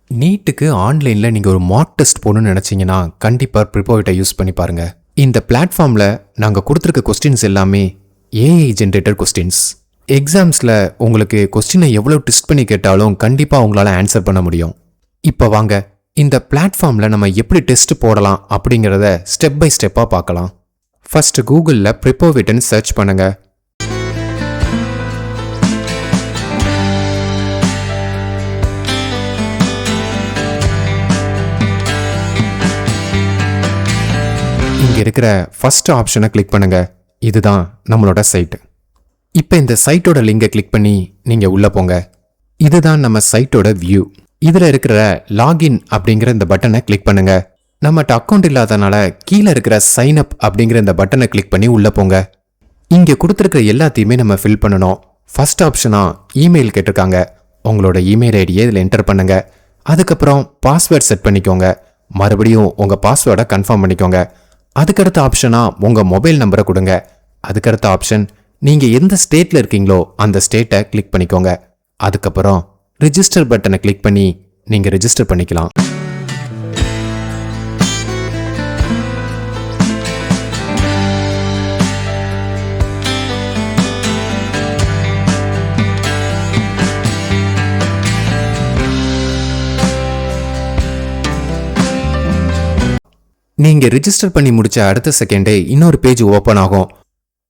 நீட்டுக்கு ஆன்லைனில் நீங்கள் ஒரு மார்க் டெஸ்ட் போடணும்னு நினச்சிங்கன்னா கண்டிப்பாக ப்ரிப்போவிட்டை யூஸ் பண்ணி பாருங்கள். இந்த பிளாட்ஃபார்மில் நாங்கள் கொடுத்துருக்க கொஸ்டின்ஸ் எல்லாமே ஏஐ ஜென்ரேட்டட் கொஸ்டின்ஸ். எக்ஸாம்ஸில் உங்களுக்கு கொஸ்டினை எவ்வளோ டெஸ்ட் பண்ணி கேட்டாலும் கண்டிப்பாக உங்களால் ஆன்சர் பண்ண முடியும். இப்போ வாங்க இந்த பிளாட்ஃபார்மில் நம்ம எப்படி டெஸ்ட் போடலாம் அப்படிங்கிறத ஸ்டெப் பை ஸ்டெப்பாக பார்க்கலாம். ஃபர்ஸ்ட் கூகுளில் ப்ரிப்போவிட்னு சர்ச் பண்ணுங்கள். இங்கே இருக்கிற ஃபர்ஸ்ட் ஆப்ஷனை கிளிக் பண்ணுங்க. இதுதான் நம்மளோட சைட்டு. இப்போ இந்த சைட்டோட லிங்கை கிளிக் பண்ணி நீங்கள் உள்ளே போங்க. இதுதான் நம்ம சைட்டோட வியூ. இதில் இருக்கிற லாகின் அப்படிங்கிற இந்த பட்டனை கிளிக் பண்ணுங்க. நம்மகிட்ட அக்கௌண்ட் இல்லாதனால கீழே இருக்கிற சைன் அப் அப்படிங்கிற இந்த பட்டனை கிளிக் பண்ணி உள்ளே போங்க. இங்கே கொடுத்துருக்கிற எல்லாத்தையுமே நம்ம ஃபில் பண்ணணும். ஃபர்ஸ்ட் ஆப்ஷனாக இமெயில் கேட்டிருக்காங்க. உங்களோட இமெயில் ஐடியை இதில் என்டர் பண்ணுங்க. அதுக்கப்புறம் பாஸ்வேர்ட் செட் பண்ணிக்கோங்க. மறுபடியும் உங்கள் பாஸ்வேர்டை கன்ஃபார்ம் பண்ணிக்கோங்க. அதுக்கடுத்த ஆப்ஷனாக உங்கள் மொபைல் நம்பரை கொடுங்க. அதுக்கடுத்த ஆப்ஷன் நீங்கள் எந்த ஸ்டேட்டில் இருக்கீங்களோ அந்த ஸ்டேட்டை கிளிக் பண்ணிக்கோங்க. அதுக்கப்புறம் ரிஜிஸ்டர் பட்டனை கிளிக் பண்ணி நீங்கள் ரிஜிஸ்டர் பண்ணிக்கலாம். நீங்கள் ரிஜிஸ்டர் பண்ணி முடிச்ச அடுத்த செகண்டே இன்னொரு பேஜ் ஓப்பன் ஆகும்.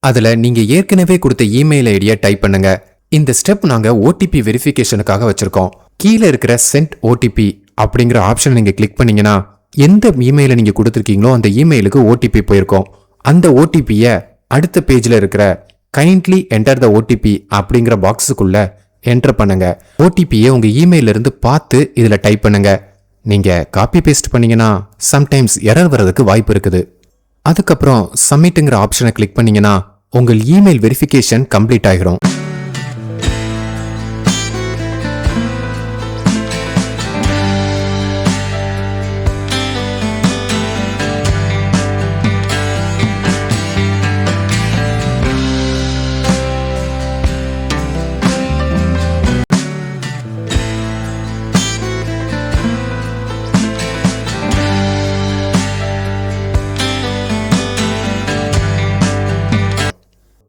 அதில் நீங்கள் ஏற்கனவே கொடுத்த இமெயில் ஐடியை டைப் பண்ணுங்க. இந்த ஸ்டெப் நாங்கள் ஓடிபி வெரிஃபிகேஷனுக்காக வச்சுருக்கோம். கீழே இருக்கிற சென்ட் ஓடிபி அப்படிங்கிற ஆப்ஷன் நீங்கள் கிளிக் பண்ணீங்கன்னா எந்த இமெயிலை நீங்கள் கொடுத்துருக்கீங்களோ அந்த இமெயிலுக்கு ஓடிபி போயிருக்கோம். அந்த ஓடிபியை அடுத்த பேஜில் இருக்கிற கைண்ட்லி என்டர் த ஓடிபி அப்படிங்கிற பாக்ஸுக்குள்ளே என்டர் பண்ணுங்க. ஓடிபியை உங்கள் இமெயிலிருந்து பார்த்து இதில் டைப் பண்ணுங்க. நீங்கள் காப்பி பேஸ்ட் பண்ணீங்கன்னா சம்டைம்ஸ் எரர் வர்றதுக்கு வாய்ப்பு இருக்குது. அதுக்கப்புறம் சப்மிட்டுங்கிற ஆப்ஷனை கிளிக் பண்ணீங்கன்னா உங்கள் இமெயில் வெரிஃபிகேஷன் கம்ப்ளீட் ஆகிரும்.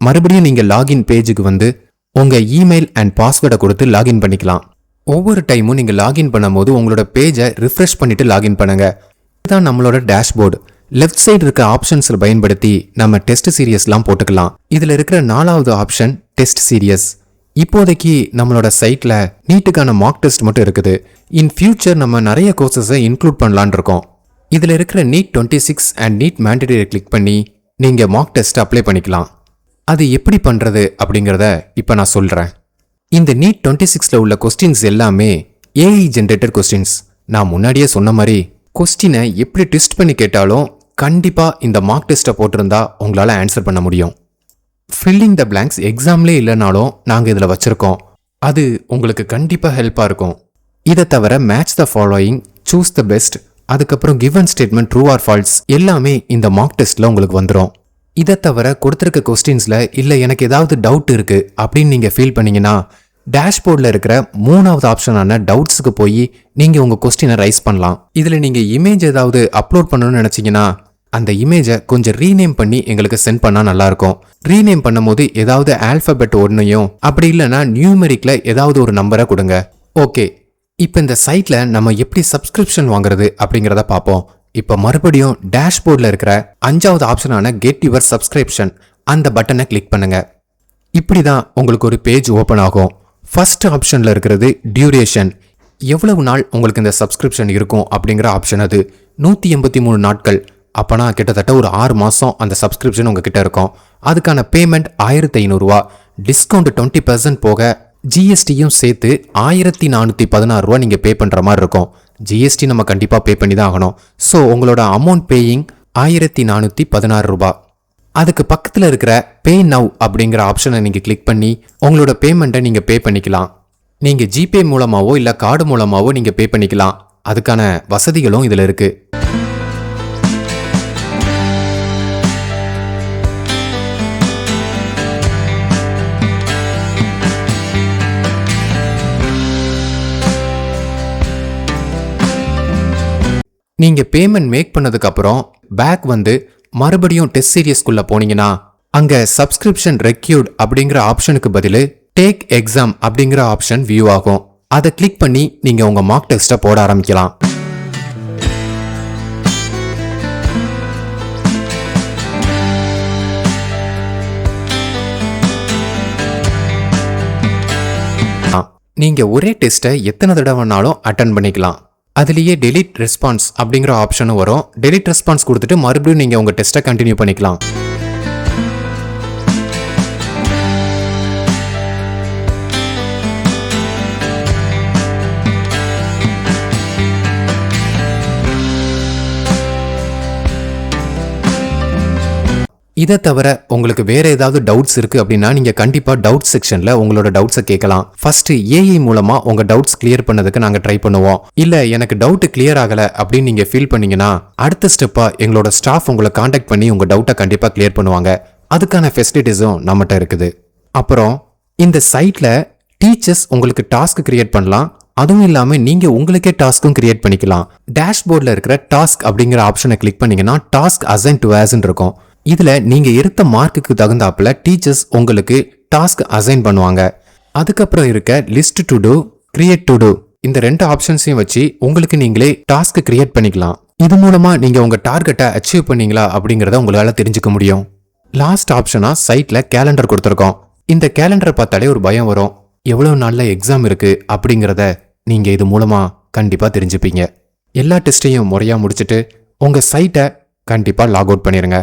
மறுபடியும் நீங்கள் லாகின் பேஜுக்கு வந்து உங்கள் இமெயில் அண்ட் பாஸ்வேர்டை கொடுத்து லாகின் பண்ணிக்கலாம். ஒவ்வொரு டைமும் நீங்கள் லாகின் பண்ணும்போது உங்களோட பேஜை ரிஃப்ரெஷ் பண்ணிட்டு லாகின் பண்ணுங்க. இதுதான் நம்மளோட டேஷ்போர்டு. லெஃப்ட் சைடு இருக்க ஆப்ஷன்ஸில் பயன்படுத்தி நம்ம டெஸ்ட் சீரியஸ்லாம் போட்டுக்கலாம். இதில் இருக்கிற 4வது ஆப்ஷன் டெஸ்ட் சீரியஸ். இப்போதைக்கு நம்மளோட சைட்டில் நீட்டுக்கான மார்க் டெஸ்ட் மட்டும் இருக்குது. இன் ஃபியூச்சர் நம்ம நிறைய கோர்சஸை இன்க்ளூட் பண்ணலான் இருக்கோம். இதில் இருக்கிற need 26 and need mandatory click பண்ணி நீங்கள் மார்க் டெஸ்ட் அப்ளை பண்ணிக்கலாம். அது எப்படி பண்ணுறது அப்படிங்கிறத இப்போ நான் சொல்கிறேன். இந்த நீட் 26ல் உள்ள கொஸ்டின்ஸ் எல்லாமே ஏஐ ஜென்ரேட்டட் கொஸ்டின்ஸ். நான் முன்னாடியே சொன்ன மாதிரி கொஸ்டினை எப்படி டெஸ்ட் பண்ணி கேட்டாலும் கண்டிப்பாக இந்த மார்க் டெஸ்ட்டை போட்டிருந்தா உங்களால் ஆன்சர் பண்ண முடியும். ஃபில்லிங் த பிளாங்க்ஸ் எக்ஸாம்லேயே இல்லைனாலும் நாங்கள் இதில் வச்சுருக்கோம். அது உங்களுக்கு கண்டிப்பாக ஹெல்ப்பாக இருக்கும். இதை தவிர match the following, choose the best, அதுக்கப்புறம் given statement true or false எல்லாமே இந்த மார்க் டெஸ்ட்டில் உங்களுக்கு வந்துடும். இதை தவிர கொடுத்துருக்க கொஸ்டின்ஸில் இல்லை எனக்கு ஏதாவது டவுட் இருக்குது அப்படின்னு நீங்கள் ஃபீல் பண்ணீங்கன்னா டேஷ்போர்டில் இருக்கிற 3வது ஆப்ஷனான டவுட்ஸுக்கு போய் நீங்கள் உங்கள் கொஸ்டினை ரைஸ் பண்ணலாம். இதில் நீங்கள் இமேஜ் ஏதாவது அப்லோட் பண்ணணும்னு நினச்சிங்கன்னா அந்த இமேஜை கொஞ்சம் ரீநேம் பண்ணி எங்களுக்கு சென்ட் பண்ணால் நல்லாயிருக்கும். ரீநேம் பண்ணும்போது ஏதாவது ஆல்ஃபபெட் ஒன்றையும் அப்படி இல்லைன்னா நியூமெரிக்கில் ஏதாவது ஒரு நம்பரை கொடுங்க. ஓகே, இப்போ இந்த சைட்டில் நம்ம எப்படி சப்ஸ்கிரிப்ஷன் வாங்குறது அப்படிங்கிறத பார்ப்போம். இப்போ மறுபடியும் டேஷ்போர்டில் இருக்கிற 5வது ஆப்ஷனான கெட் யுவர் சப்ஸ்கிரிப்ஷன் அந்த பட்டனை கிளிக் பண்ணுங்க. இப்படி தான் உங்களுக்கு ஒரு பேஜ் ஓப்பன் ஆகும். ஃபர்ஸ்ட் ஆப்ஷனில் இருக்கிறது டியூரேஷன். எவ்வளவு நாள் உங்களுக்கு இந்த சப்ஸ்கிரிப்ஷன் இருக்கும் அப்படிங்கிற ஆப்ஷன். அது 183 நாட்கள். அப்போனா கிட்டத்தட்ட ஒரு 6 மாதம் அந்த சப்ஸ்கிரிப்ஷன் உங்ககிட்ட இருக்கும். அதுக்கான பேமெண்ட் 1500 ரூபா. டிஸ்கவுண்ட் 20% போக ஜிஎஸ்டியும் சேர்த்து 1416 ரூபா நீங்கள் பே பண்ணுற மாதிரி இருக்கும். ஜிஎஸ்டி நம்ம கண்டிப்பாக பே பண்ணி தான் ஆகணும். ஸோ உங்களோட அமௌண்ட் பேயிங் 1416 ரூபா. அதுக்கு பக்கத்தில் இருக்கிற பே நவ் அப்படிங்கிற ஆப்ஷனை நீங்கள் கிளிக் பண்ணி உங்களோட பேமெண்ட்டை நீங்கள் பே பண்ணிக்கலாம். நீங்கள் ஜிபே மூலமாகவோ இல்லை கார்டு மூலமாகவோ நீங்கள் பே பண்ணிக்கலாம். அதுக்கான வசதிகளும் இதில் இருக்குது. நீங்க பேமெண்ட் மேக் பண்ணதுக்கு அப்புறம் பேக் வந்து மறுபடியும் டெஸ்ட் சீரியஸ்குள்ள போனீங்கன்னா அங்க சப்ஸ்கிரிப்ஷன் ரெக்யூர்ட் அப்படிங்கிற ஆப்ஷனுக்கு பதிலு டேக் எக்ஸாம் அப்படிங்கிற ஆப்ஷன் வியூ ஆகும். அதை கிளிக் பண்ணி நீங்க உங்க மார்க் டெஸ்ட்டை போட ஆரம்பிக்கலாம். நீங்க ஒரே டெஸ்ட்டை எத்தனை தடவைனாலும் அட்டன் பண்ணிக்கலாம். அதுலயே டெலிட் ரெஸ்பான்ஸ் அப்படிங்கிற ஆப்ஷனும் வரும். டெலிட் ரெஸ்பான்ஸ் கொடுத்துட்டு மறுபடியும் நீங்க உங்க டெஸ்ட்டை கண்டினியூ பண்ணிக்கலாம். இதை தவிர உங்களுக்கு வேற ஏதாவது டவுட்ஸ் இருக்கு அப்படின்னா நீங்க கண்டிப்பா டவுட் செக்ஷன்ல உங்களோட டவுட்ஸை கேட்கலாம். ஃபர்ஸ்ட் ஏஐ மூலமா உங்க டவுட்ஸ் கிளியர் பண்ணதுக்கு நாங்க ட்ரை பண்ணுவோம். இல்ல எனக்கு டவுட் கிளியர் ஆகல அப்படின்னு நீங்க ஃபீல் பண்ணீங்கன்னா அடுத்த ஸ்டெப்பா எங்களோட ஸ்டாஃப் உங்களை காண்டாக்ட் பண்ணி உங்க டவுட்டை கண்டிப்பா கிளியர் பண்ணுவாங்க. அதுக்கான ஃபெசிலிட்டிஸும் நம்மகிட்ட இருக்குது. அப்புறம் இந்த சைட்ல டீச்சர்ஸ் உங்களுக்கு டாஸ்க் கிரியேட் பண்ணலாம். அதுவும் இல்லாம நீங்க உங்களுக்கே டாஸ்க்கும் கிரியேட் பண்ணிக்கலாம். டேஷ்போர்ட்ல இருக்கிற டாஸ்க் அப்படிங்கிற ஆப்ஷனை கிளிக் பண்ணீங்கன்னா டாஸ்க் அசைன் டு ஆஸ்ன்னு இருக்கும். இதுல நீங்க எடுத்த மார்க்குக்கு தகுந்தாப்புல டீச்சர்ஸ் உங்களுக்கு டாஸ்க் அசைன் பண்ணுவாங்க. அதுக்கப்புறம் இருக்க list to do, create to do இந்த ரெண்டு ஆப்ஷன்ஸையும் வச்சு உங்களுக்கு நீங்களே டாஸ்க் கிரியேட் பண்ணிக்கலாம். இது மூலமா நீங்க உங்க டார்கெட்டை அச்சீவ் பண்ணீங்களா அப்படிங்கறத உங்களால தெரிஞ்சுக்க முடியும். லாஸ்ட் ஆப்ஷனா சைட்ல கேலண்டர் கொடுத்துருக்கோம். இந்த கேலண்டரை பார்த்தாலே ஒரு பயம் வரும். எவ்வளவு நாள்ல எக்ஸாம் இருக்கு அப்படிங்கறத நீங்க இது மூலமா கண்டிப்பா தெரிஞ்சுப்பீங்க. எல்லா டெஸ்டையும் முறையா முடிச்சுட்டு உங்க சைட்டை கண்டிப்பா லாக் அவுட் பண்ணிருங்க.